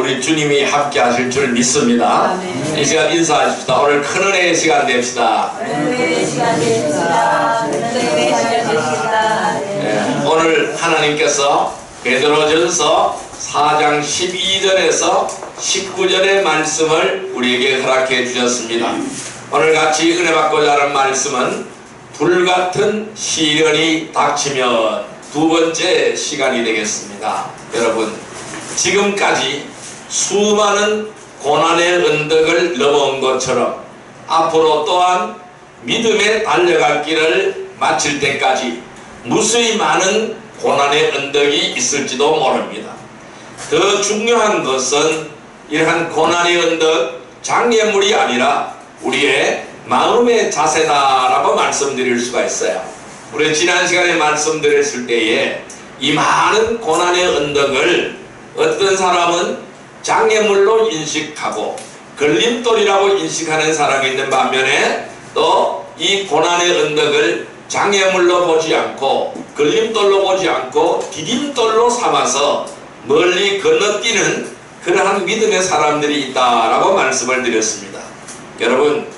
우리 주님이 함께 하실 줄 믿습니다. 이 시간 인사하십시다. 오늘 큰 은혜의 시간 됩시다. 오늘 하나님께서 베드로전서 4장 12절에서 19절의 말씀을 우리에게 허락해 주셨습니다. 오늘 같이 은혜 받고자 하는 말씀은 불같은 시련이 닥치면 두 번째 시간이 되겠습니다. 여러분, 지금까지 수많은 고난의 언덕을 넘어온 것처럼 앞으로 또한 믿음에 달려갈 길을 마칠 때까지 무수히 많은 고난의 언덕이 있을지도 모릅니다. 더 중요한 것은 이러한 고난의 언덕, 장애물이 아니라 우리의 마음의 자세다라고 말씀드릴 수가 있어요. 우리 지난 시간에 말씀드렸을 때에 이 많은 고난의 언덕을 어떤 사람은 장애물로 인식하고 걸림돌이라고 인식하는 사람이 있는 반면에 또 이 고난의 언덕을 장애물로 보지 않고 걸림돌로 보지 않고 디딤돌로 삼아서 멀리 건너뛰는 그러한 믿음의 사람들이 있다라고 말씀을 드렸습니다. 여러분,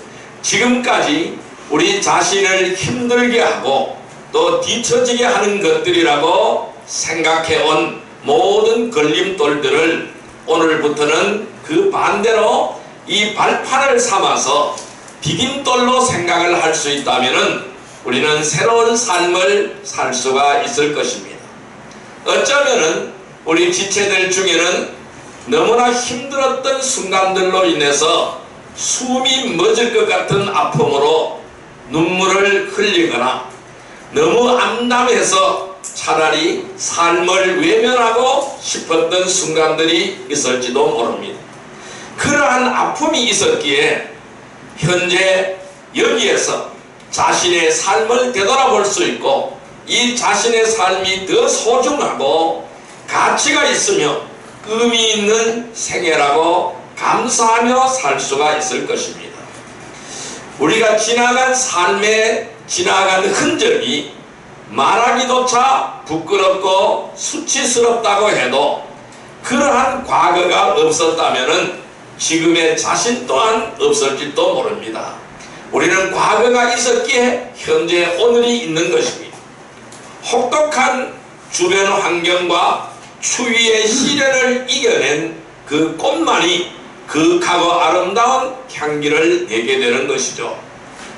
지금까지 우리 자신을 힘들게 하고 또 뒤처지게 하는 것들이라고 생각해온 모든 걸림돌들을 오늘부터는 그 반대로 이 발판을 삼아서 디딤돌로 생각을 할 수 있다면 우리는 새로운 삶을 살 수가 있을 것입니다. 어쩌면은 우리 지체들 중에는 너무나 힘들었던 순간들로 인해서 숨이 멎을 것 같은 아픔으로 눈물을 흘리거나 너무 암담해서 차라리 삶을 외면하고 싶었던 순간들이 있을지도 모릅니다. 그러한 아픔이 있었기에 현재 여기에서 자신의 삶을 되돌아볼 수 있고 이 자신의 삶이 더 소중하고 가치가 있으며 의미 있는 생애라고 감사하며 살 수가 있을 것입니다. 우리가 지나간 삶에 지나간 흔적이 말하기조차 부끄럽고 수치스럽다고 해도 그러한 과거가 없었다면 지금의 자신 또한 없을지도 모릅니다. 우리는 과거가 있었기에 현재 오늘이 있는 것입니다. 혹독한 주변 환경과 추위의 시련을 이겨낸 그 꽃만이 극하고 아름다운 향기를 내게 되는 것이죠.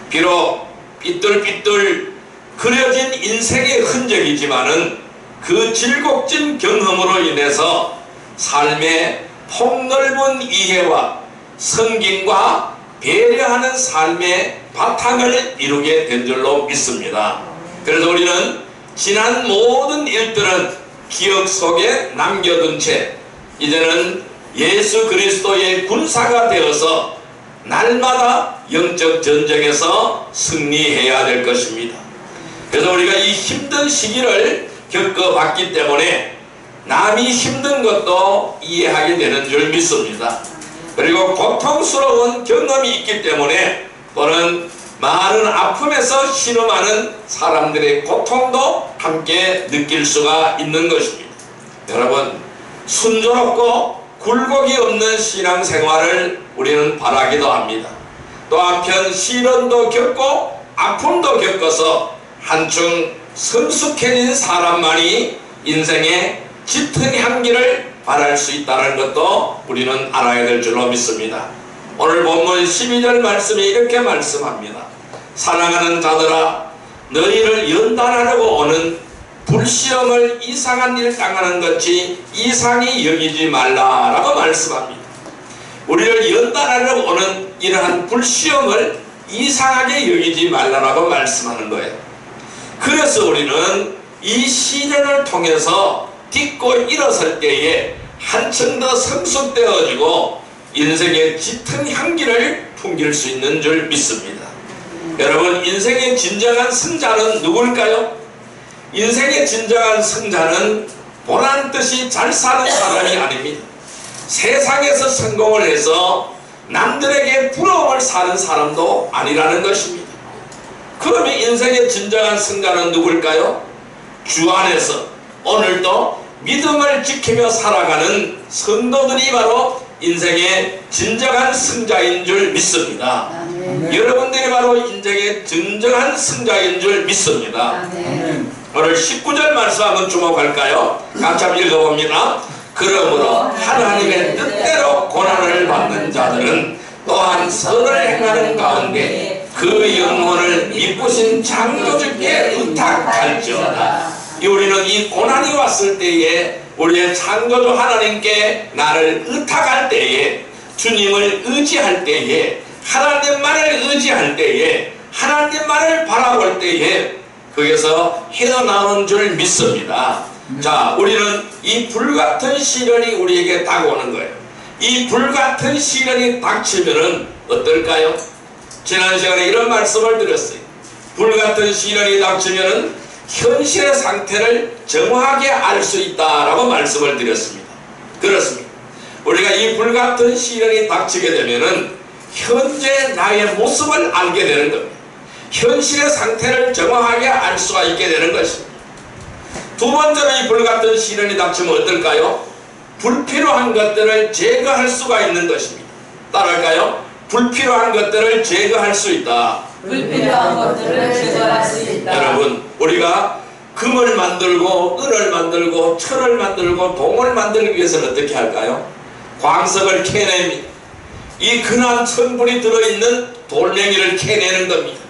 비록 삐뚤삐뚤 그려진 인생의 흔적이지만은 그 질곡진 경험으로 인해서 삶의 폭넓은 이해와 성김과 배려하는 삶의 바탕을 이루게 된 줄로 믿습니다. 그래서 우리는 지난 모든 일들은 기억 속에 남겨둔 채 이제는 예수 그리스도의 군사가 되어서 날마다 영적 전쟁에서 승리해야 될 것입니다. 그래서 우리가 이 힘든 시기를 겪어봤기 때문에 남이 힘든 것도 이해하게 되는 줄 믿습니다. 그리고 고통스러운 경험이 있기 때문에 또는 많은 아픔에서 신음하는 사람들의 고통도 함께 느낄 수가 있는 것입니다. 여러분, 순조롭고 굴곡이 없는 신앙생활을 우리는 바라기도 합니다. 또 한편 시련도 겪고 아픔도 겪어서 한층 성숙해진 사람만이 인생의 짙은 향기를 발할 수 있다는 것도 우리는 알아야 될 줄로 믿습니다. 오늘 본문 12절 말씀이 이렇게 말씀합니다. 사랑하는 자들아, 너희를 연단하려고 오는 불시험을 이상한 일 당하는 것이 이상히 여기지 말라라고 말씀합니다. 우리를 연단하려고 오는 이러한 불시험을 이상하게 여기지 말라라고 말씀하는 거예요. 그래서 우리는 이 시련을 통해서 딛고 일어설 때에 한층 더 성숙되어지고 인생의 짙은 향기를 풍길 수 있는 줄 믿습니다. 여러분, 인생의 진정한 승자는 누굴까요? 인생의 진정한 승자는 보란듯이 잘 사는 사람이 아닙니다. 세상에서 성공을 해서 남들에게 부러움을 사는 사람도 아니라는 것입니다. 그러면 인생의 진정한 승자는 누굴까요? 주 안에서 오늘도 믿음을 지키며 살아가는 성도들이 바로 인생의 진정한 승자인 줄 믿습니다. 여러분들이 바로 인생의 진정한 승자인 줄 믿습니다. 오늘 19절 말씀 한번 주목할까요? 같이 한번 읽어봅니다. 그러므로 하나님의 뜻대로 고난을 받는 자들은 또한 선을 행하는 가운데 그 영혼을 이쁘신 창조주께 의탁할지어다. 우리는 이 고난이 왔을 때에 우리의 창조주 하나님께 나를 의탁할 때에, 주님을 의지할 때에, 하나님만을 의지할 때에, 하나님만을 바라볼 때에 거기서 헤어나오는 줄 믿습니다. 자, 우리는 이 불같은 시련이 우리에게 다가오는 거예요. 이 불같은 시련이 닥치면은 어떨까요? 지난 시간에 이런 말씀을 드렸어요. 불같은 시련이 닥치면은 현실의 상태를 정확하게 알 수 있다라고 말씀을 드렸습니다. 그렇습니다. 우리가 이 불같은 시련이 닥치게 되면은 현재 나의 모습을 알게 되는 겁니다. 현실의 상태를 정확하게 알 수가 있게 되는 것입니다. 두 번째로 이 불같은 시련이 닥치면 어떨까요? 불필요한 것들을 제거할 수가 있는 것입니다. 따라할까요? 불필요한 것들을 제거할 수 있다. 불필요한 것들을 제거할 수 있다. 여러분, 우리가 금을 만들고 은을 만들고 철을 만들고 동을 만들기 위해서는 어떻게 할까요? 광석을 캐냅니다. 이 근한 성분이 들어있는 돌멩이를 캐내는 겁니다.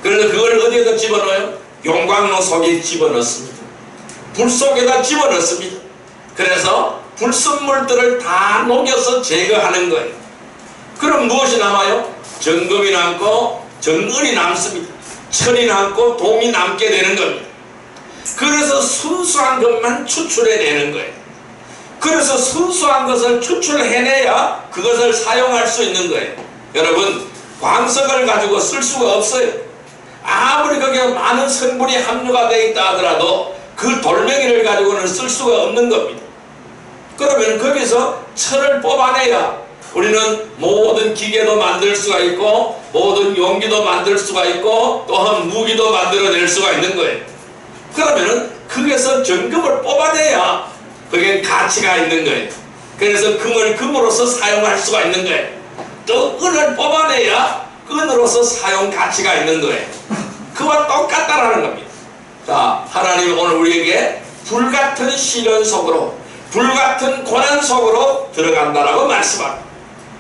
그래서 그걸 어디에다 집어넣어요? 용광로 속에 집어넣습니다. 불 속에다 집어넣습니다. 그래서 불순물들을 다 녹여서 제거하는 거예요. 그럼 무엇이 남아요? 정금이 남고 정은이 남습니다. 철이 남고 동이 남게 되는 겁니다. 그래서 순수한 것만 추출해내는 거예요. 그래서 순수한 것을 추출해내야 그것을 사용할 수 있는 거예요. 여러분, 광석을 가지고 쓸 수가 없어요. 아무리 거기에 많은 성분이 함유가 되어 있다 하더라도 그 돌멩이를 가지고는 쓸 수가 없는 겁니다. 그러면 거기서 철을 뽑아내야 우리는 모든 기계도 만들 수가 있고 모든 용기도 만들 수가 있고 또한 무기도 만들어낼 수가 있는 거예요. 그러면은 거기서 정금을 뽑아내야 그게 가치가 있는 거예요. 그래서 금을 금으로서 사용할 수가 있는 거예요. 또 은을 뽑아내야 은으로서 사용 가치가 있는 거예요. 그와 똑같다라는 겁니다. 자, 하나님은 오늘 우리에게 불같은 시련 속으로, 불같은 고난 속으로 들어간다라고 말씀합니다.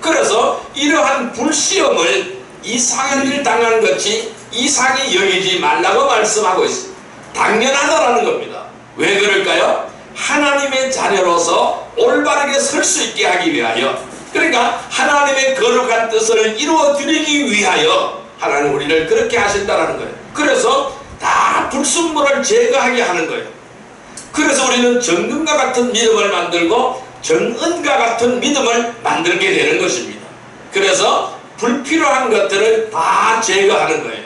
그래서 이러한 불시험을 이상한 일 당한 것이 이상히 여기지 말라고 말씀하고 있습니다. 당연하다라는 겁니다. 왜 그럴까요? 하나님의 자녀로서 올바르게 설 수 있게 하기 위하여, 그러니까 하나님의 거룩한 뜻을 이루어 드리기 위하여 하나님 우리를 그렇게 하신다라는 거예요. 그래서 다 불순물을 제거하게 하는 거예요. 그래서 우리는 정금과 같은 믿음을 만들고 정은과 같은 믿음을 만들게 되는 것입니다. 그래서 불필요한 것들을 다 제거하는 거예요.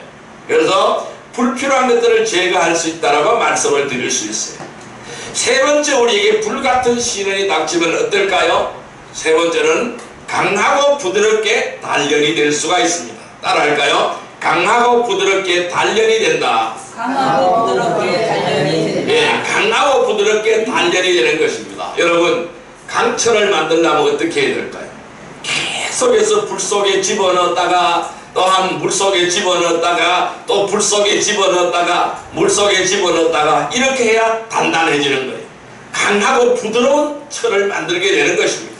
그래서 불필요한 것들을 제거할 수 있다라고 말씀을 드릴 수 있어요. 세 번째, 우리에게 불같은 시련이 닥치면 어떨까요? 세 번째는 강하고 부드럽게 단련이 될 수가 있습니다. 따라할까요? 강하고 부드럽게 단련이 된다. 강하고 부드럽게 단련이 된다. 예, 강하고 부드럽게 단련이 되는 것입니다. 여러분, 강철을 만들려면 어떻게 해야 될까요? 계속해서 불 속에 집어넣었다가 또한 물 속에 집어넣었다가 또 불 속에 집어넣었다가 물 속에 집어넣었다가 이렇게 해야 단단해지는 거예요. 강하고 부드러운 철을 만들게 되는 것입니다.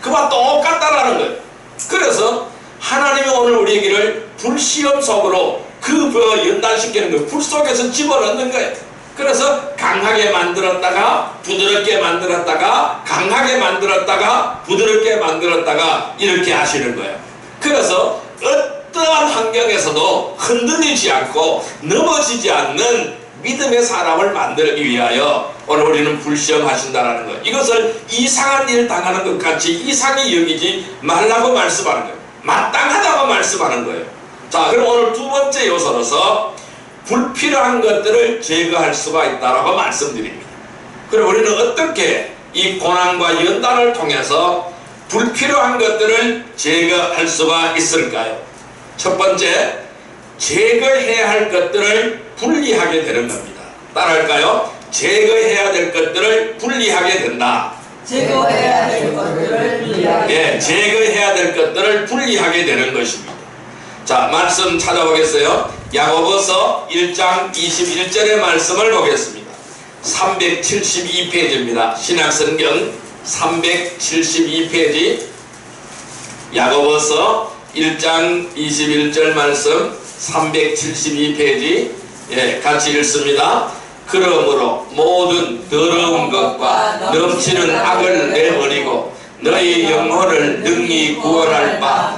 그와 똑같다라는 거예요. 그래서 하나님이 오늘 우리에게를 불시험 속으로 연단시키는 거예요. 불 속에서 집어넣는 거예요. 그래서 강하게 만들었다가 부드럽게 만들었다가 강하게 만들었다가 부드럽게 만들었다가 이렇게 하시는 거예요. 그래서 어떠한 환경에서도 흔들리지 않고 넘어지지 않는 믿음의 사람을 만들기 위하여 오늘 우리는 불시험 하신다는 거예요. 이것을 이상한 일 당하는 것 같이 이상히 여기지 말라고 말씀하는 거예요. 마땅하다고 말씀하는 거예요. 자, 그럼 오늘 두 번째 요소로서 불필요한 것들을 제거할 수가 있다라고 말씀드립니다. 그럼 우리는 어떻게 이 고난과 연단을 통해서 불필요한 것들을 제거할 수가 있을까요? 첫 번째, 제거해야 할 것들을 분리하게 되는 겁니다. 따라할까요? 제거해야 될 것들을 분리하게 된다. 제거해야 될 것들을 분리하게 예, 제거해야 될 것들을 분리하게 되는 것입니다. 자, 말씀 찾아보겠어요. 야고보서 1장 21절의 말씀을 보겠습니다. 372페이지입니다. 신약성경 372페이지 야고보서 1장 21절 말씀 372페이지 같이 읽습니다. 그러므로 모든 더러운 것과 넘치는 악을 내버리고 너희 영혼을 능히 구원할 바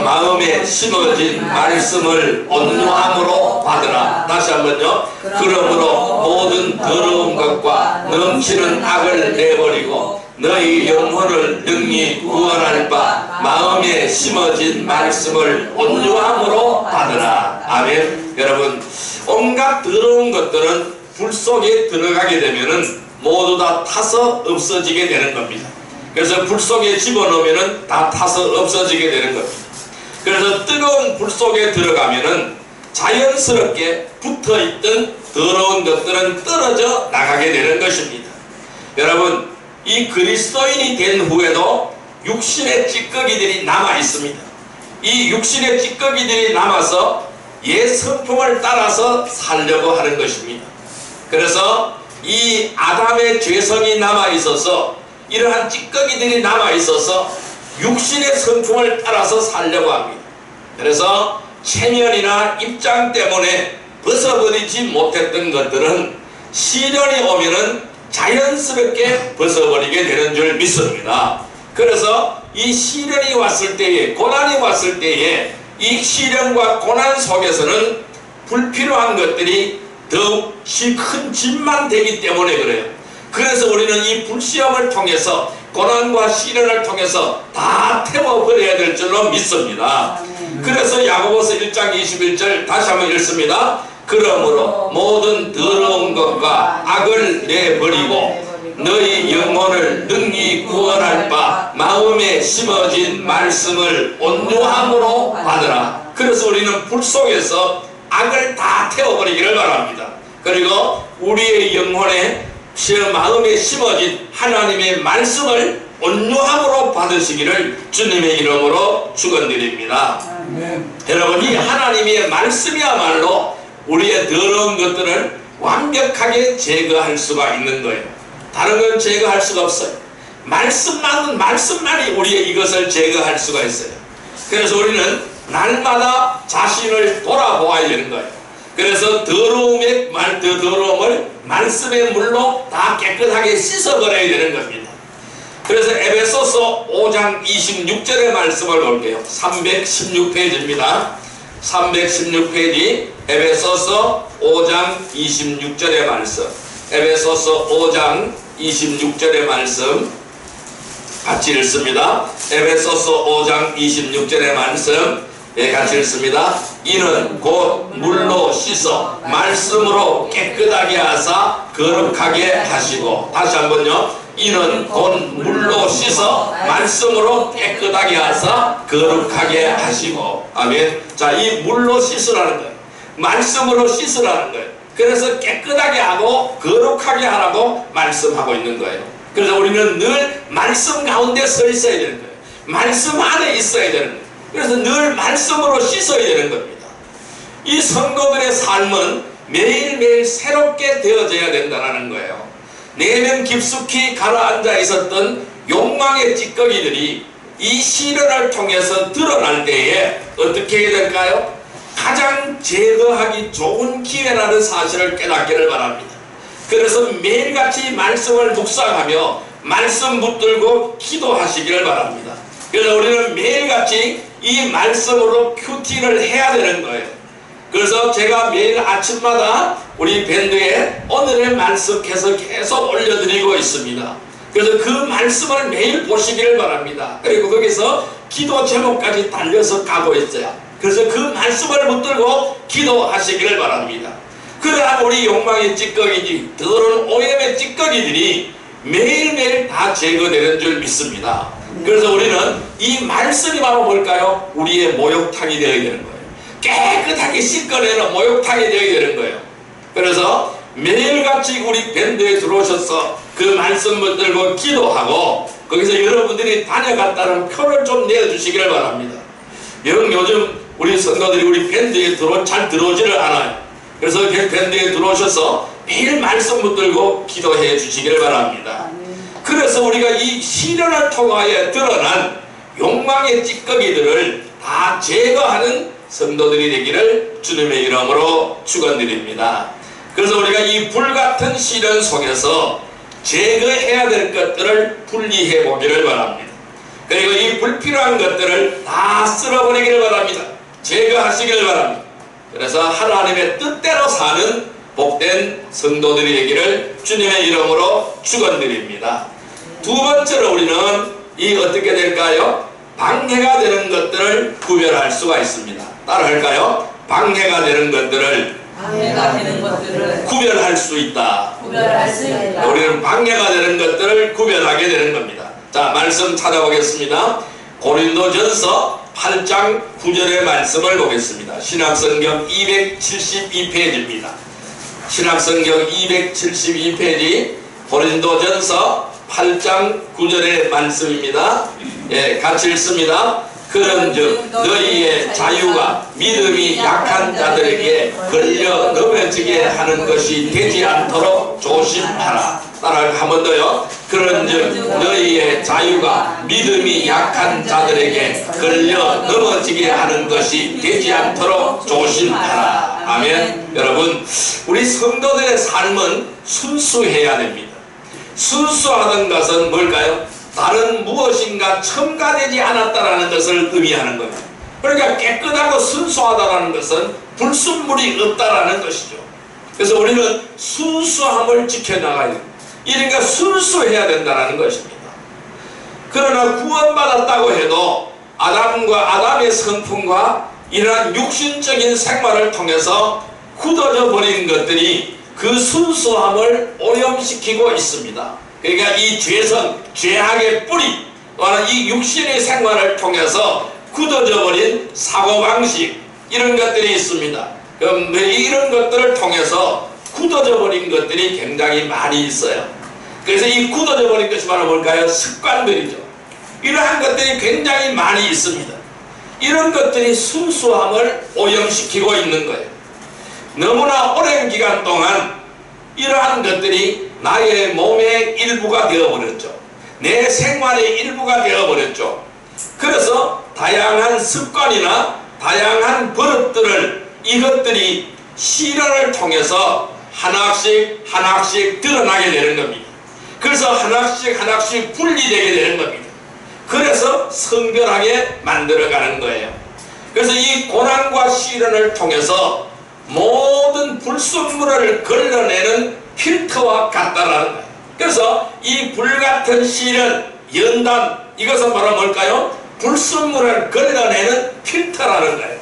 마음에 심어진 말씀을 온유함으로 받으라. 다시 한번요. 그러므로 모든 더러운 것과 넘치는 악을 내버리고 너희 영혼을 능히 구원할 바 마음에 심어진 말씀을 온유함으로 받으라. 아멘. 여러분, 온갖 더러운 것들은 불 속에 들어가게 되면은 모두 다 타서 없어지게 되는 겁니다. 그래서 불 속에 집어넣으면은 다 타서 없어지게 되는 겁니다. 그래서 뜨거운 불 속에 들어가면은 자연스럽게 붙어있던 더러운 것들은 떨어져 나가게 되는 것입니다. 여러분, 이 그리스도인이 된 후에도 육신의 찌꺼기들이 남아 있습니다. 이 육신의 찌꺼기들이 남아서 옛 성품을 따라서 살려고 하는 것입니다. 그래서 이 아담의 죄성이 남아 있어서 이러한 찌꺼기들이 남아 있어서 육신의 성품을 따라서 살려고 합니다. 그래서 체면이나 입장 때문에 벗어버리지 못했던 것들은 시련이 오면은 자연스럽게 벗어버리게 되는 줄 믿습니다. 그래서 이 시련이 왔을 때에, 고난이 왔을 때에 이 시련과 고난 속에서는 불필요한 것들이 더욱이 큰 짐만 되기 때문에 그래요. 그래서 우리는 이 불시험을 통해서, 고난과 시련을 통해서 다 태워버려야 될 줄로 믿습니다. 그래서 야고보서 1장 21절 다시 한번 읽습니다. 그러므로 모든 더러운 것과 악을 내버리고 너희 영혼을 능히 구원할 바 마음에 심어진 말씀을 온유함으로 받으라. 그래서 우리는 불 속에서 악을 다 태워버리기를 바랍니다. 그리고 우리의 영혼에 마음에 심어진 하나님의 말씀을 온유함으로 받으시기를 주님의 이름으로 축원드립니다. 여러분, 이 하나님의 말씀이야말로 우리의 더러운 것들을 완벽하게 제거할 수가 있는 거예요. 다른 건 제거할 수가 없어요. 말씀만이 우리의 이것을 제거할 수가 있어요. 그래서 우리는 날마다 자신을 돌아보아야 되는 거예요. 그래서 더러움을 말씀의 물로 다 깨끗하게 씻어버려야 되는 겁니다. 그래서 에베소서 5장 26절의 말씀을 볼게요. 316페이지입니다. 316페이지 에베소서 5장 26절의 말씀. 에베소서 5장 26절의 말씀 같이 읽습니다. 에베소서 5장 26절의 말씀 같이 읽습니다. 이는 곧 물로 씻어 말씀으로 깨끗하게 하사 거룩하게 하시고. 다시 한번요. 이는 곧 물로 씻어 말씀으로 깨끗하게 하사 거룩하게 하시고. 아멘. 자, 이 물로 씻으라는 거예요. 말씀으로 씻으라는 거예요. 그래서 깨끗하게 하고 거룩하게 하라고 말씀하고 있는 거예요. 그래서 우리는 늘 말씀 가운데 서 있어야 되는 거예요. 말씀 안에 있어야 되는 거예요. 그래서 늘 말씀으로 씻어야 되는 겁니다. 이 성도들의 삶은 매일매일 새롭게 되어져야 된다는 거예요. 내면 깊숙이 가라앉아 있었던 욕망의 찌꺼기들이 이 시련을 통해서 드러날 때에 어떻게 해야 될까요? 가장 제거하기 좋은 기회라는 사실을 깨닫기를 바랍니다. 그래서 매일같이 말씀을 묵상하며 말씀 붙들고 기도하시기를 바랍니다. 그래서 우리는 매일같이 이 말씀으로 큐티를 해야 되는 거예요. 그래서 제가 매일 아침마다 우리 밴드에 오늘의 말씀해서 계속 올려드리고 있습니다. 그래서 그 말씀을 매일 보시기를 바랍니다. 그리고 거기서 기도 제목까지 달려서 가고 있어요. 그래서 그 말씀을 붙들고 기도하시기를 바랍니다. 그러나 우리 욕망의 찌꺼기들, 더러운 오염의 찌꺼기들이 매일매일 다 제거되는 줄 믿습니다. 그래서 우리는 이 말씀이 바로 뭘까요? 우리의 목욕탕이 되어야 되는 거예요. 깨끗하게 씻어내는 목욕탕이 되어야 되는 거예요. 그래서 매일같이 우리 밴드에 들어오셔서 그 말씀 붙들고 기도하고 거기서 여러분들이 다녀갔다는 표를 좀 내어주시기를 바랍니다. 요즘 우리 성도들이 우리 밴드에 잘 들어오지를 않아요. 그래서 그 밴드에 들어오셔서 매일 말씀 붙들고 기도해 주시기를 바랍니다. 그래서 우리가 이 시련을 통하여 드러난 욕망의 찌꺼기들을 다 제거하는 성도들이 되기를 주님의 이름으로 축원드립니다. 그래서 우리가 이 불같은 시련 속에서 제거해야 될 것들을 분리해 보기를 바랍니다. 그리고 이 불필요한 것들을 다 쓸어버리기를 바랍니다. 제거하시기를 바랍니다. 그래서 하나님의 뜻대로 사는 복된 성도들이 되기를 주님의 이름으로 축원드립니다. 두 번째로 우리는 이 어떻게 될까요? 방해가 되는 것들을 구별할 수가 있습니다. 따라할까요? 방해가 되는 것들을 구별할 수 있다. 우리는 방해가 되는 것들을 구별하게 되는 겁니다. 자, 말씀 찾아보겠습니다. 고린도전서 8장 9절의 말씀을 보겠습니다. 신약성경 272페이지입니다. 신약성경 272페이지 고린도전서 8장 9절의 말씀입니다. 예, 같이 읽습니다. 그런즉 너희의 자유가 믿음이 약한 자들에게 걸려 넘어지게 하는 것이 되지 않도록 조심하라. 따라 한 번 더요. 그런즉 너희의 자유가 믿음이 약한 자들에게 걸려 넘어지게 하는 것이 되지 않도록 조심하라. 아멘. 여러분, 우리 성도들의 삶은 순수해야 됩니다. 순수하던 것은 뭘까요? 다른 무엇인가 첨가되지 않았다라는 것을 의미하는 거예요. 그러니까 깨끗하고 순수하다라는 것은 불순물이 없다라는 것이죠. 그래서 우리는 순수함을 지켜나가야 됩니다. 이러니까 순수해야 된다는 것입니다. 그러나 구원받았다고 해도 아담의 성품과 이러한 육신적인 생활을 통해서 굳어져 버린 것들이 그 순수함을 오염시키고 있습니다. 그러니까 이 죄성, 죄악의 뿌리, 이 육신의 생활을 통해서 굳어져 버린 사고방식, 이런 것들이 있습니다. 이런 것들을 통해서 굳어져 버린 것들이 굉장히 많이 있어요. 그래서 이 굳어져 버린 것이 바로 뭘까요? 습관들이죠. 이러한 것들이 굉장히 많이 있습니다. 이런 것들이 순수함을 오염시키고 있는 거예요. 너무나 오랜 기간 동안 이러한 것들이 나의 몸의 일부가 되어버렸죠. 내 생활의 일부가 되어버렸죠. 그래서 다양한 습관이나 다양한 버릇들을 이것들이 시련을 통해서 하나씩 드러나게 되는 겁니다. 그래서 하나씩 분리되게 되는 겁니다. 그래서 성별하게 만들어가는 거예요. 그래서 이 고난과 시련을 통해서 모든 불순물을 걸러내는 필터와 같다라는 거예요. 그래서 이 불같은 시련, 연단, 이것은 바로 뭘까요? 불순물을 걸러내는 필터라는 거예요.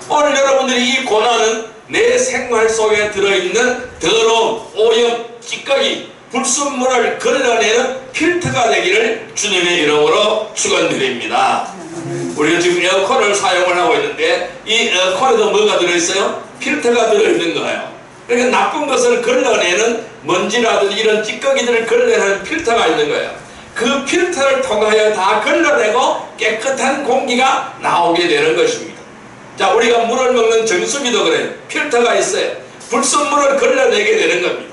오늘 여러분들이 이 고난은 내 생활 속에 들어있는 더러운 오염, 찌꺼기, 불순물을 걸러내는 필터가 되기를 주님의 이름으로 축원드립니다. 우리가 지금 에어컨을 사용을 하고 있는데 이 에어컨에도 뭐가 들어있어요? 필터가 들어있는 거예요. 그러니까 나쁜 것을 걸러내는 먼지라든지 이런 찌꺼기들을 걸러내는 필터가 있는 거예요. 그 필터를 통하여 다 걸러내고 깨끗한 공기가 나오게 되는 것입니다. 자, 우리가 물을 먹는 정수기도 그래요. 필터가 있어요. 불순물을 걸러내게 되는 겁니다.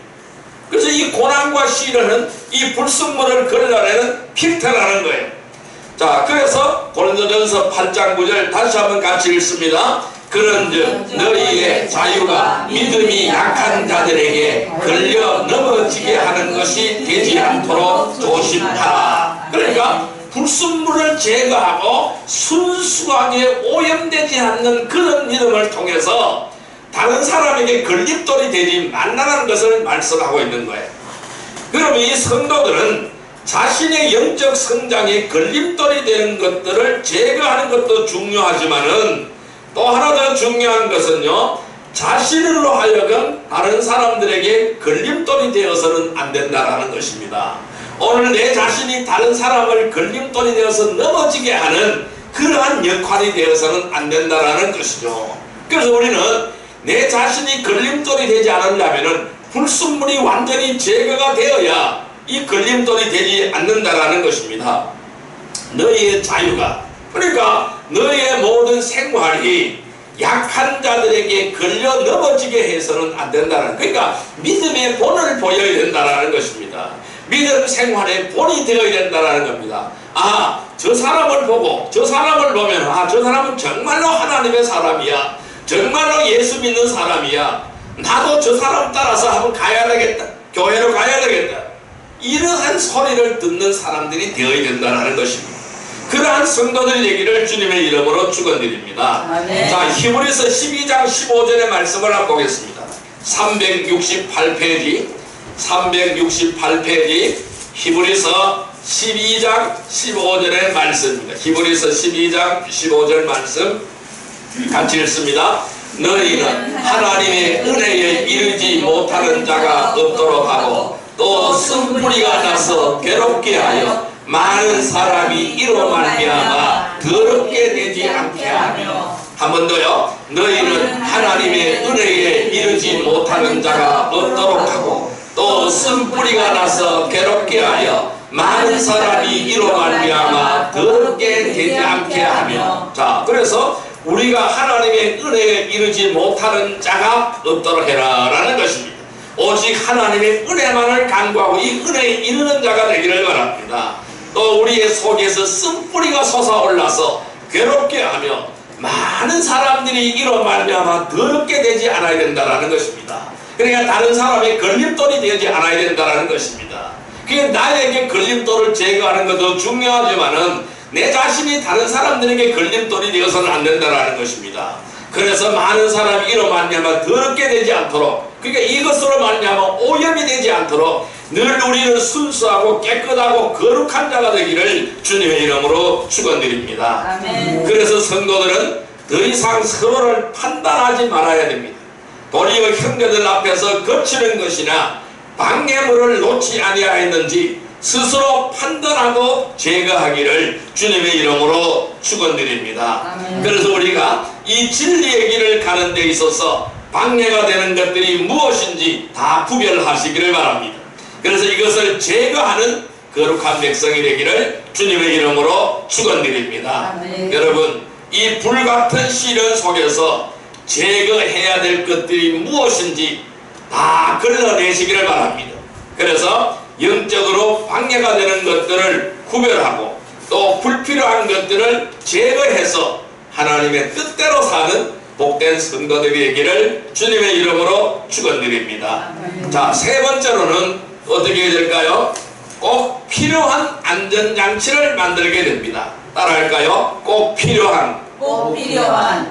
그래서 이 고난과 시련은 이 불순물을 걸러내는 필터라는 거예요. 자, 그래서 고린도전서 8장 9절 다시 한번 같이 읽습니다. 그런즉 너희의 자유가 믿음이 약한 자들에게 걸려 넘어지게 하는 것이 되지 않도록 조심하라. 그러니까 불순물을 제거하고 순수하게 오염되지 않는 그런 믿음을 통해서 다른 사람에게 걸림돌이 되지 말라는 것을 말씀하고 있는 거예요. 그러면 이 성도들은 자신의 영적 성장에 걸림돌이 되는 것들을 제거하는 것도 중요하지만은 또 하나 더 중요한 것은요, 자신으로 하여금 다른 사람들에게 걸림돌이 되어서는 안 된다라는 것입니다. 오늘 내 자신이 다른 사람을 걸림돌이 되어서 넘어지게 하는 그러한 역할이 되어서는 안 된다라는 것이죠. 그래서 우리는 내 자신이 걸림돌이 되지 않으려면 불순물이 완전히 제거가 되어야 이 걸림돌이 되지 않는다라는 것입니다. 너희의 자유가, 그러니까 너희의 모든 생활이 약한 자들에게 걸려 넘어지게 해서는 안 된다는, 그러니까 믿음의 본을 보여야 된다는 것입니다. 믿음 생활의 본이 되어야 된다는 겁니다. 아, 저 사람을 보고 저 사람을 보면 저 사람은 정말로 하나님의 사람이야, 정말로 예수 믿는 사람이야, 나도 저 사람 따라서 한번 가야 되겠다, 교회로 가야 되겠다, 이러한 소리를 듣는 사람들이 되어야 된다는 것입니다. 그러한 성도들의 얘기를 주님의 이름으로 축원드립니다. 아멘. 자, 히브리서 12장 15절의 말씀을 한번 보겠습니다. 368페이지 히브리서 12장 15절의 말씀입니다. 히브리서 12장 15절 말씀 같이 읽습니다. 너희는 하나님의 은혜에 이르지 못하는 자가 없도록 하고 또 쓴뿌리가 나서 괴롭게 하여 많은 사람이 이로 말미암아 더럽게 되지 않게 하며. 한 번 더요. 너희는 하나님의 은혜에 이르지 못하는 자가 없도록 하고 또 쓴뿌리가 나서 괴롭게 하여 많은 사람이 이로 말미암아 더럽게 되지 않게 하며. 자, 그래서 우리가 하나님의 은혜에 이르지 못하는 자가 없도록 해라 라는 것입니다. 오직 하나님의 은혜만을 간구하고 이 은혜에 이르는 자가 되기를 바랍니다. 또 우리의 속에서 쓴뿌리가 솟아올라서 괴롭게 하며 많은 사람들이 이로 말미암아 더럽게 되지 않아야 된다는 것입니다. 그러니까 다른 사람의 걸림돌이 되지 않아야 된다는 것입니다. 그게 나에게 걸림돌을 제거하는 것도 중요하지만은 내 자신이 다른 사람들에게 걸림돌이 되어서는 안 된다는 것입니다. 그래서 많은 사람이 이로 말미암아 더럽게 되지 않도록, 그러니까 이것으로 말미암아 오염이 되지 않도록 늘 우리는 순수하고 깨끗하고 거룩한 자가 되기를 주님의 이름으로 축원드립니다. 아멘. 그래서 성도들은 더 이상 서로를 판단하지 말아야 됩니다. 도리어 형제들 앞에서 거치는 것이나 방해물을 놓지 아니하였는지 스스로 판단하고 제거하기를 주님의 이름으로 축원드립니다. 아멘. 그래서 우리가 이 진리의 길을 가는 데 있어서 방해가 되는 것들이 무엇인지 다 구별하시기를 바랍니다. 그래서 이것을 제거하는 거룩한 백성이 되기를 주님의 이름으로 축원드립니다. 아멘. 여러분, 이 불같은 시련 속에서 제거해야 될 것들이 무엇인지 다 걸러내시기를 바랍니다. 그래서 영적으로 방해가 되는 것들을 구별하고 또 불필요한 것들을 제거해서 하나님의 뜻대로 사는 복된 성도들이 되기를 주님의 이름으로 축원드립니다. 자, 세 번째로는 어떻게 해야 될까요? 꼭 필요한 안전장치를 만들게 됩니다. 따라할까요? 꼭 필요한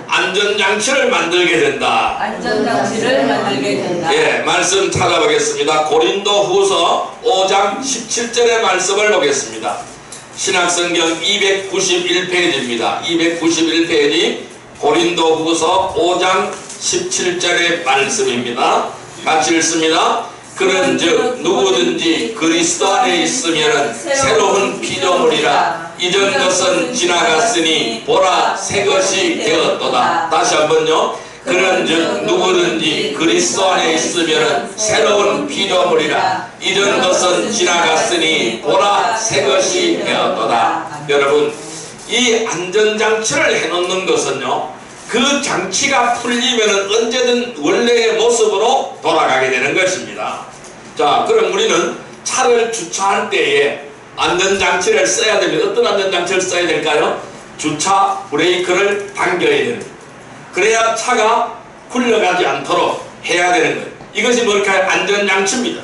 안전장치를 만들게 된다. 안전장치를 만들게 된다. 예, 말씀 찾아보겠습니다. 고린도후서 5장 17절의 말씀을 보겠습니다. 신약성경 291페이지입니다. 291페이지 고린도후서 5장 17절의 말씀입니다. 같이 읽습니다. 그런즉 누구든지 그리스도 안에 있으면 새로운 피조물이라 이전 것은 지나갔으니 보라 새 것이 되었도다. 다시 한번요. 그런즉 누구든지 그리스도 안에 있으면 새로운 피조물이라 이전 것은 지나갔으니 보라 새 것이 되었도다. 여러분, 이 안전장치를 해놓는 것은요, 그 장치가 풀리면 언제든 원래의 모습으로 돌아가게 되는 것입니다. 자, 그럼 우리는 차를 주차할 때에 안전장치를 써야 됩니다. 어떤 안전장치를 써야 될까요? 주차 브레이크를 당겨야 됩니다. 그래야 차가 굴러가지 않도록 해야 되는 거예요. 이것이 뭘까요? 안전장치입니다.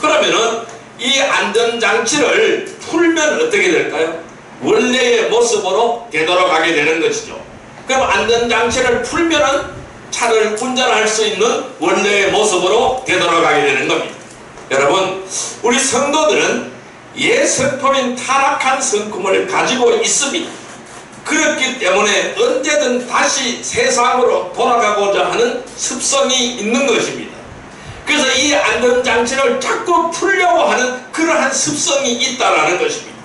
그러면은 이 안전장치를 풀면 어떻게 될까요? 원래의 모습으로 되돌아가게 되는 것이죠. 그럼 안전장치를 풀면은 차를 운전할 수 있는 원래의 모습으로 되돌아가게 되는 겁니다. 여러분, 우리 성도들은 옛 성품인 타락한 성품을 가지고 있습니다. 그렇기 때문에 언제든 다시 세상으로 돌아가고자 하는 습성이 있는 것입니다. 그래서 이 안전장치를 자꾸 풀려고 하는 그러한 습성이 있다는 것입니다.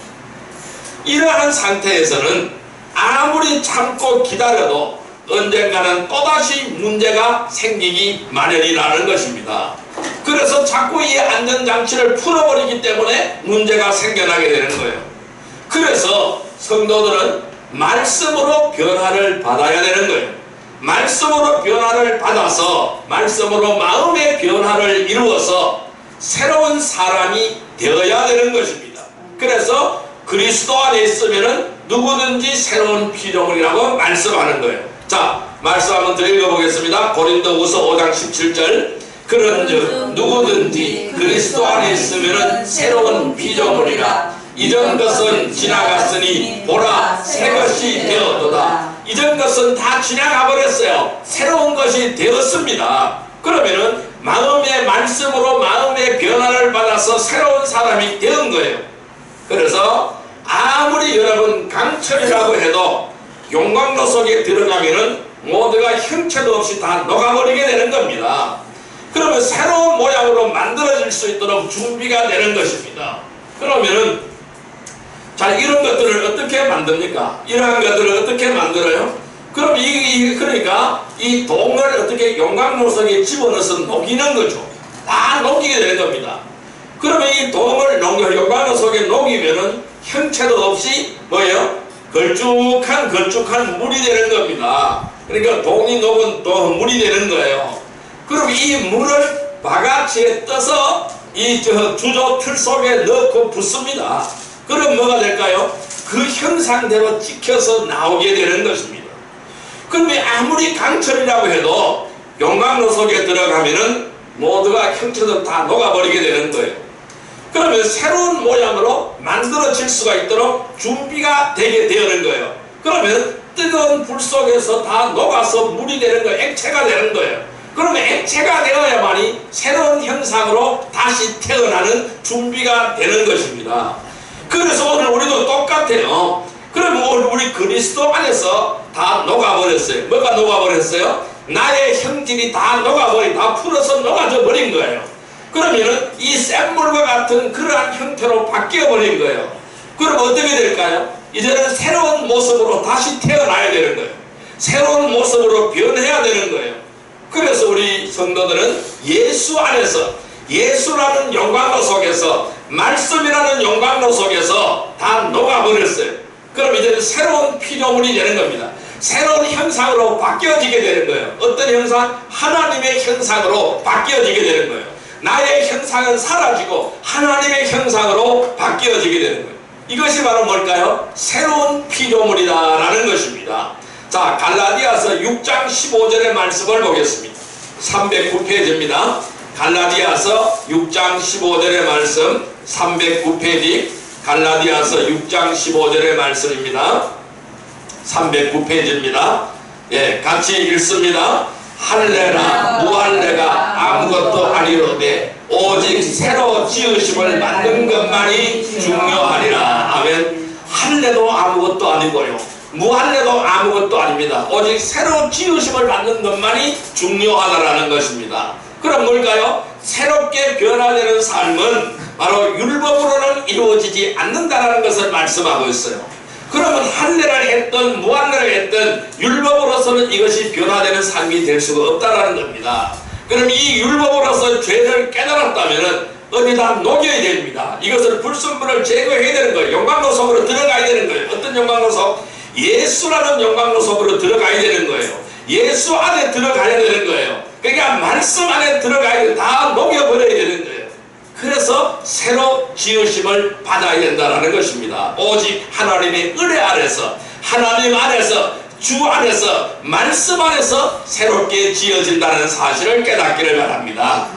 이러한 상태에서는 아무리 참고 기다려도 언젠가는 또다시 문제가 생기기 마련이라는 것입니다. 그래서 자꾸 이 안전장치를 풀어버리기 때문에 문제가 생겨나게 되는 거예요. 그래서 성도들은 말씀으로 변화를 받아야 되는 거예요. 말씀으로 변화를 받아서 말씀으로 마음의 변화를 이루어서 새로운 사람이 되어야 되는 것입니다. 그래서 그리스도 안에 있으면은 누구든지 새로운 피조물이라고 말씀하는 거예요. 자, 말씀 한번 더 읽어보겠습니다. 고린도후서 5장 17절. 그런즉 누구든지 그리스도 안에 있으면은 새로운 피조물이라. 이전 것은 지나갔으니 보라 새 것이 되었도다. 이전 것은 다 지나가 버렸어요. 새로운 것이 되었습니다. 그러면은 마음의 말씀으로 마음의 변화를 받아서 새로운 사람이 되는 거예요. 그래서 아무리 여러분 강철이라고 해도 용광로 속에 들어가면은 모두가 형체도 없이 다 녹아버리게 되는 겁니다. 그러면 새로운 모양으로 만들어질 수 있도록 준비가 되는 것입니다. 그러면은 자, 이런 것들을 어떻게 만듭니까? 이러한 것들을 어떻게 만들어요? 그럼 그러니까 이 동을 어떻게 용광로 속에 집어넣어서 녹이는 거죠. 다 녹이게 되는 겁니다. 그러면 이 동을 용광로 속에 녹이면은 형체도 없이 뭐예요? 걸쭉한 물이 되는 겁니다. 그러니까 동이 녹은 또 물이 되는 거예요. 그럼 이 물을 바가지에 떠서 이 주조 틀 속에 넣고 붓습니다. 그럼 뭐가 될까요? 그 형상대로 찍혀서 나오게 되는 것입니다. 그러면 아무리 강철이라고 해도 용광로 속에 들어가면은 모두가 형체도 다 녹아버리게 되는 거예요. 그러면 새로운 모양으로 만들어질 수가 있도록 준비가 되게 되는 거예요. 그러면 뜨거운 불 속에서 다 녹아서 물이 되는 거예요. 액체가 되는 거예요. 그러면 액체가 되어야만이 새로운 형상으로 다시 태어나는 준비가 되는 것입니다. 그래서 오늘 우리도 똑같아요. 그러면 오늘 우리 그리스도 안에서 다 녹아버렸어요. 뭐가 녹아버렸어요? 나의 형질이 다 다 풀어서 녹아져 버린 거예요. 그러면은 이 샘물과 같은 그러한 형태로 바뀌어 버린 거예요. 그럼 어떻게 될까요? 이제는 새로운 모습으로 다시 태어나야 되는 거예요. 새로운 모습으로 변해야 되는 거예요. 그래서 우리 성도들은 예수 안에서 예수라는 용광로 속에서 말씀이라는 용광로 속에서 다 녹아버렸어요. 그럼 이제는 새로운 피조물이 되는 겁니다. 새로운 형상으로 바뀌어지게 되는 거예요. 어떤 형상? 하나님의 형상으로 바뀌어지게 되는 거예요. 나의 형상은 사라지고 하나님의 형상으로 바뀌어지게 되는 거예요. 이것이 바로 뭘까요? 새로운 피조물이다라는 것입니다. 자, 갈라디아서 6장 15절의 말씀을 보겠습니다. 309페이지입니다. 갈라디아서 6장 15절의 말씀 309페이지 갈라디아서 6장 15절의 말씀입니다. 309페이지입니다. 예, 같이 읽습니다. 할례나 무할례가 아무것도 아니로되 오직 새로 지으심을 만든 것만이 중요하리라. 아멘. 할례도 아무것도 아니고요, 무할례도 아무것도 아닙니다. 오직 새로 지으심을 받는 것만이 중요하다라는 것입니다. 그럼 뭘까요? 새롭게 변화되는 삶은 바로 율법으로는 이루어지지 않는다라는 것을 말씀하고 있어요. 그러면 할례를 했든 무할례를 했든 율법으로서는 이것이 변화되는 삶이 될 수가 없다라는 겁니다. 그럼 이 율법으로서 죄를 깨달았다면 어디다 녹여야 됩니다. 이것을 불순물을 제거해야 되는 거예요. 용광로 속으로 들어가야 되는 거예요. 어떤 용광로 속? 예수라는 용광로 속으로 들어가야 되는 거예요. 예수 안에 들어가야 되는 거예요. 그러니까 말씀 안에 들어가야 돼. 다 녹여버려야 되는 거예요. 그래서 새로 지으심을 받아야 된다는 것입니다. 오직 하나님의 은혜 안에서, 하나님 안에서, 주 안에서, 말씀 안에서 새롭게 지어진다는 사실을 깨닫기를 바랍니다.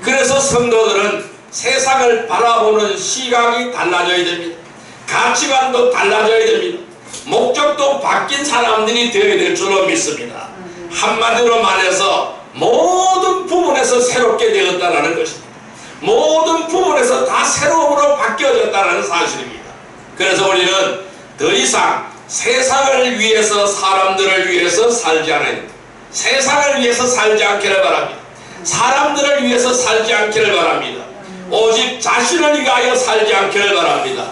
그래서 성도들은 세상을 바라보는 시각이 달라져야 됩니다. 가치관도 달라져야 됩니다. 목적도 바뀐 사람들이 되어야 될 줄로 믿습니다. 한마디로 말해서 모든 부분에서 새롭게 되었다는 것입니다. 모든 부분에서 다 새로움으로 바뀌어졌다는 사실입니다. 그래서 우리는 더 이상 세상을 위해서, 사람들을 위해서 살지 않아야 됩니다. 세상을 위해서 살지 않기를 바랍니다. 사람들을 위해서 살지 않기를 바랍니다. 오직 자신을 위하여 살지 않기를 바랍니다.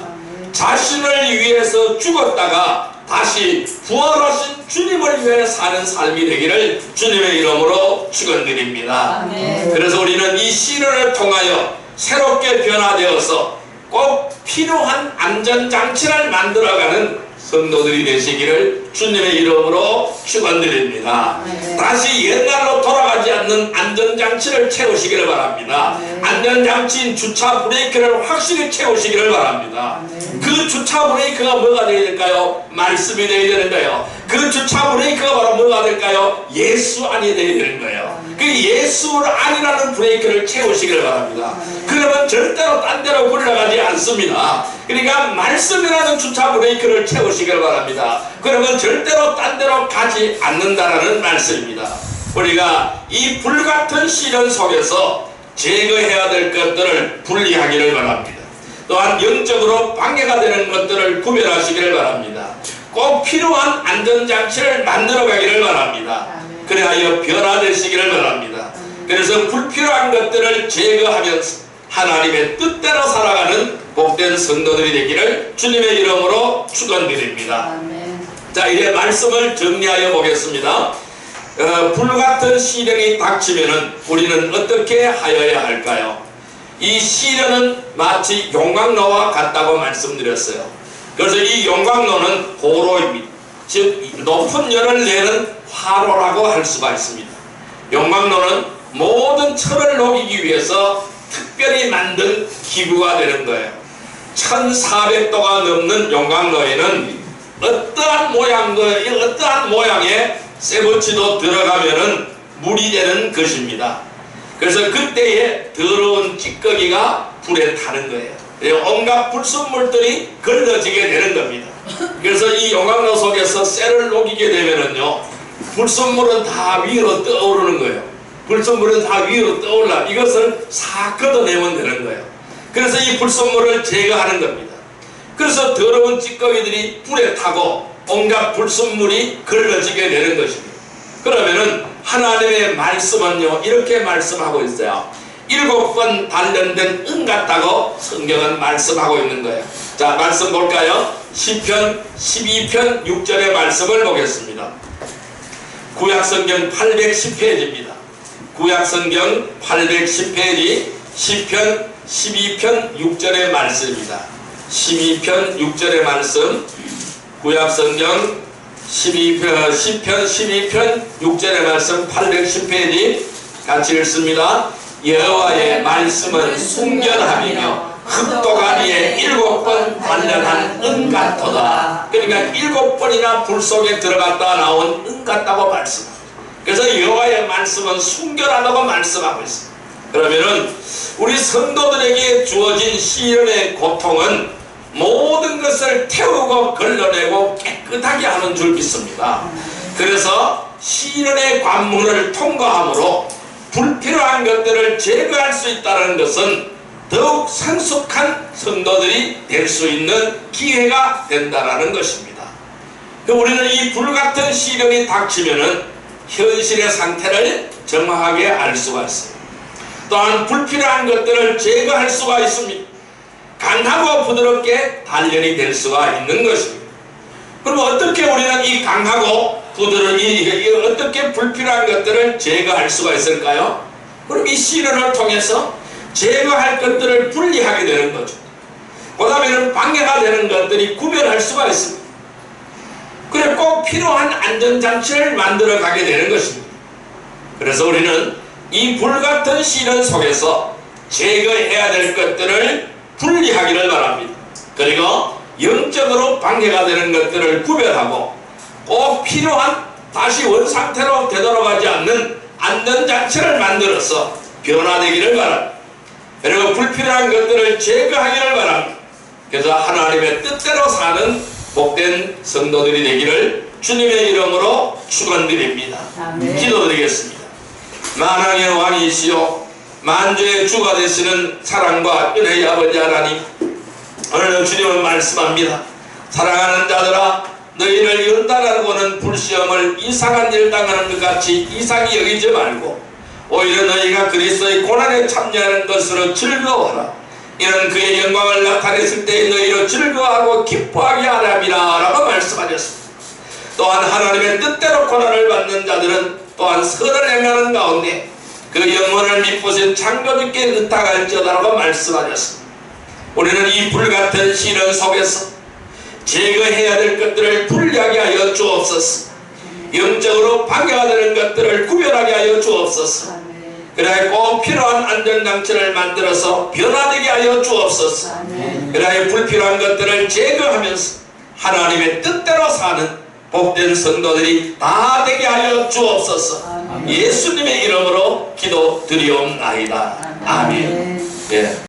자신을 위해서 죽었다가 다시 다시 부활하신 주님을 위해 사는 삶이 되기를 주님의 이름으로 축원드립니다. 아멘. 그래서 우리는 이 시련을 통하여 새롭게 변화되어서 꼭 필요한 안전장치를 만들어가는 성도들이 되시기를 주님의 이름으로 축원드립니다. 다시 옛날로 돌아가지 않는 안전장치를 채우시기를 바랍니다. 안전장치인 주차 브레이크를 확실히 채우시기를 바랍니다. 그 주차 브레이크가 뭐가 되어야 될까요? 말씀이 되어야 되는 거예요. 그 주차 브레이크가 바로 뭐가 될까요? 예수 안이 되어야 되는 거예요. 그 예수 안이라는 브레이크를 채우시기를 바랍니다. 그러면 절대로 딴 데로 굴러가지 않습니다. 그러니까 말씀이라는 주차 브레이크를 채우시기를 바랍니다. 그러면 절대로 딴 데로 가지 않는다라는 말씀입니다. 우리가 이 불같은 시련 속에서 제거해야 될 것들을 분리하기를 바랍니다. 또한 영적으로 방해가 되는 것들을 구별하시기를 바랍니다. 꼭 필요한 안전장치를 만들어가기를 바랍니다. 그래야 변화되시기를 바랍니다. 그래서 불필요한 것들을 제거하면서 하나님의 뜻대로 살아가는 복된 성도들이 되기를 주님의 이름으로 축원드립니다. 자, 이제 말씀을 정리하여 보겠습니다. 불같은 시련이 닥치면은 우리는 어떻게 하여야 할까요? 이 시련은 마치 용광로와 같다고 말씀드렸어요. 그래서 이 용광로는 호로입니다. 즉 높은 열을 내는 화로라고 할 수가 있습니다. 용광로는 모든 철을 녹이기 위해서 특별히 만든 기구가 되는 거예요. 1400도가 넘는 용광로에는 어떠한 모양의 쇠붙이도 들어가면은 물이 되는 것입니다. 그래서 그때에 더러운 찌꺼기가 불에 타는 거예요. 온갖 불순물들이 걸러지게 되는 겁니다. 그래서 이 용광로 속에서 쇠를 녹이게 되면은요, 불순물은 다 위로 떠오르는 거예요. 불순물은 다 위로 떠올라. 이것을 싹 걷어내면 되는 거예요. 그래서 이 불순물을 제거하는 겁니다. 그래서 더러운 찌꺼기들이 불에 타고 온갖 불순물이 걸러지게 되는 것입니다. 그러면은 하나님의 말씀은요, 이렇게 말씀하고 있어요. 7번 단련된 은 같다고 성경은 말씀하고 있는 거예요. 자, 말씀 볼까요? 시편 12편 6절의 말씀을 보겠습니다. 구약성경 810페이지입니다. 구약성경 810페이지 시편 12편 6절의 말씀입니다. 12편 6절의 말씀, 구약성경 시편 12편 6절의 말씀 810페이지 같이 읽습니다. 여호와의 말씀은 순결함이며 흑도가니에 7번 단련한 은 같도다. 그러니까 7번이나 불 속에 들어갔다 나온 은 같다고 말씀합니다. 그래서 여호와의 말씀은 순결하다고 말씀하고 있습니다. 그러면은 우리 성도들에게 주어진 시련의 고통은 모든 것을 태우고 걸러내고 깨끗하게 하는 줄 믿습니다. 그래서 시련의 관문을 통과함으로 불필요한 것들을 제거할 수 있다는 것은 더욱 성숙한 성도들이 될 수 있는 기회가 된다는 것입니다. 우리는 이 불같은 시련이 닥치면은 현실의 상태를 정확하게 알 수가 있습니다. 또한 불필요한 것들을 제거할 수가 있습니다. 강하고 부드럽게 단련이 될 수가 있는 것입니다. 그럼 어떻게 우리는 이 강하고 부드럽게 어떻게 불필요한 것들을 제거할 수가 있을까요? 그럼 이 시련을 통해서 제거할 것들을 분리하게 되는 거죠. 그 다음에는 방해가 되는 것들이 구별할 수가 있습니다. 그래 꼭 필요한 안전장치를 만들어 가게 되는 것입니다. 그래서 우리는 이 불같은 시련 속에서 제거해야 될 것들을 분리하기를 바랍니다. 그리고 영적으로 방해가 되는 것들을 구별하고 꼭 필요한 다시 원상태로 되돌아가지 않는 안전장치를 만들어서 변화되기를 바랍니다. 그리고 불필요한 것들을 제거하기를 바랍니다. 그래서 하나님의 뜻대로 사는 복된 성도들이 되기를 주님의 이름으로 축원드립니다. 기도드리겠습니다. 만왕의 왕이시오 만주의 주가 되시는 사랑과 은혜의 아버지 하나님, 오늘 주님은 말씀합니다. 사랑하는 자들아, 너희를 연단하고는 불시험을 이상한 일 당하는 것 같이 이상히 여기지 말고 오히려 너희가 그리스도의 고난에 참여하는 것으로 즐거워하라. 이는 그의 영광을 나타냈을 때 너희로 즐거워하고 기뻐하게 하랍니다 라고 말씀하셨습니다. 또한 하나님의 뜻대로 고난을 받는 자들은 또한 선을 행하는 가운데 그 영혼을 미쁘신 창조주께 의탁할지어다라고 말씀하셨습니다. 우리는 이 불같은 시련 속에서 제거해야 될 것들을 분리하게 하여 주옵소서. 영적으로 방해가 되는 것들을 구별하게 하여 주옵소서. 그래야 꼭 필요한 안전장치를 만들어서 변화되게 하여 주옵소서. 그래야 불필요한 것들을 제거하면서 하나님의 뜻대로 사는 복된 성도들이 다 되게 하여 주옵소서. 예수님의 이름으로 기도드리옵나이다. 아멘. 예.